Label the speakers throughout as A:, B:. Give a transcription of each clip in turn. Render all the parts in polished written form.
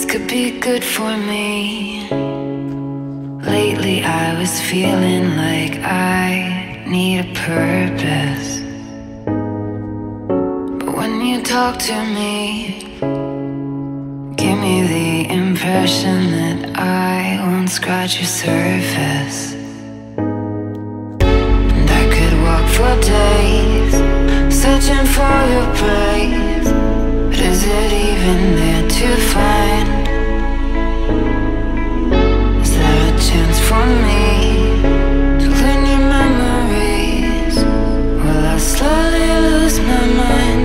A: could be good for me. Lately I was feeling like I need a purpose, but when you talk to me, give me the impression that I won't scratch your surface. And I could walk for days searching for your praise, but is it even there to find? Is there a chance for me to learn your memories? Will I slowly lose my mind?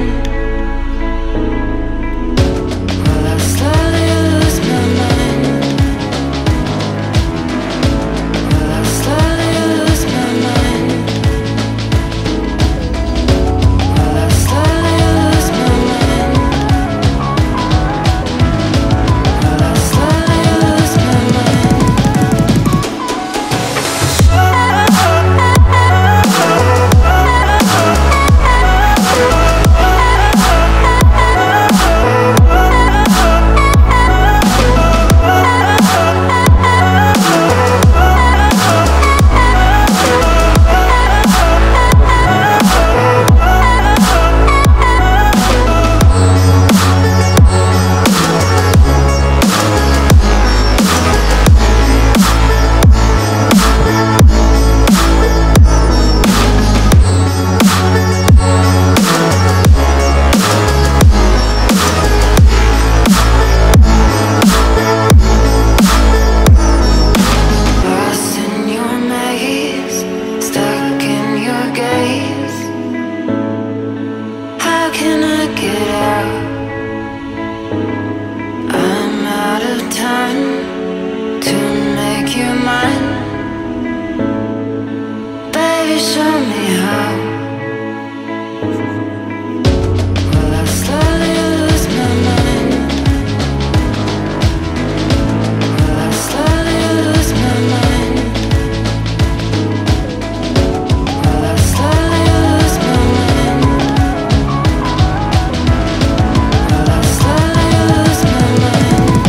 A: Will I slowly lose my mind? Will I slowly lose my mind? Will I slowly lose my mind? Will I slowly lose my mind? Lost in your maze, stuck in your gaze. How can I get out? I'm out of time to make you mine. Baby, show me how. Will I slowly lose my mind? Will I slowly lose my mind? Will I slowly lose my mind? Will I slowly lose my mind?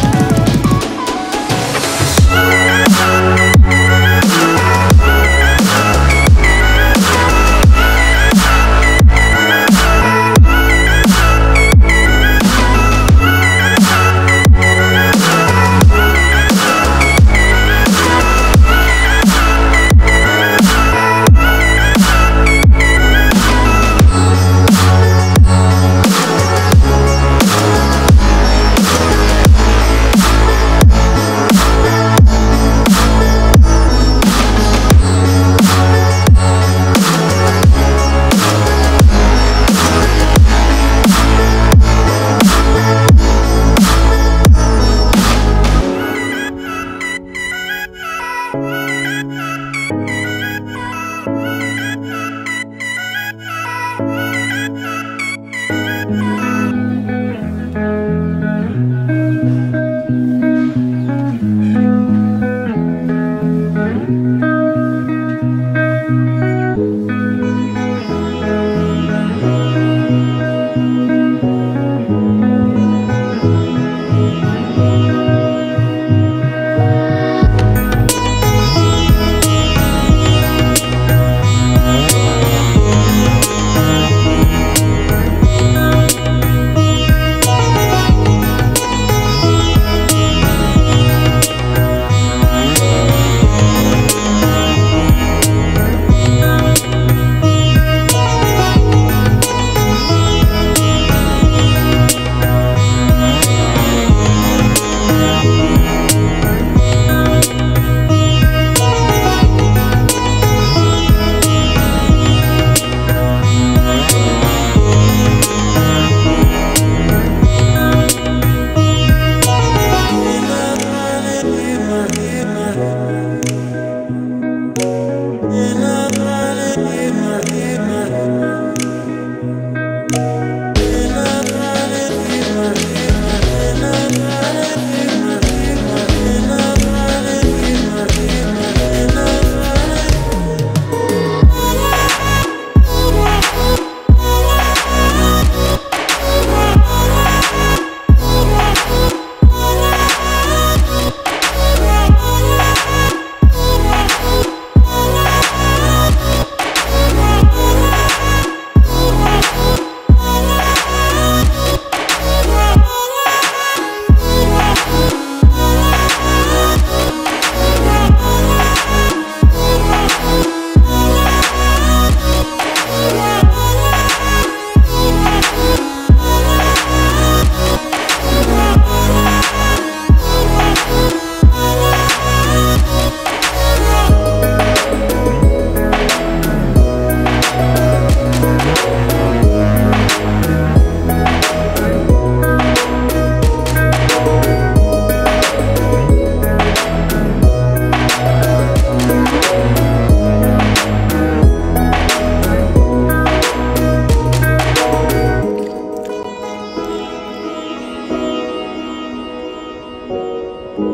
A: Thank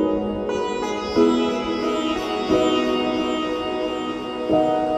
A: you.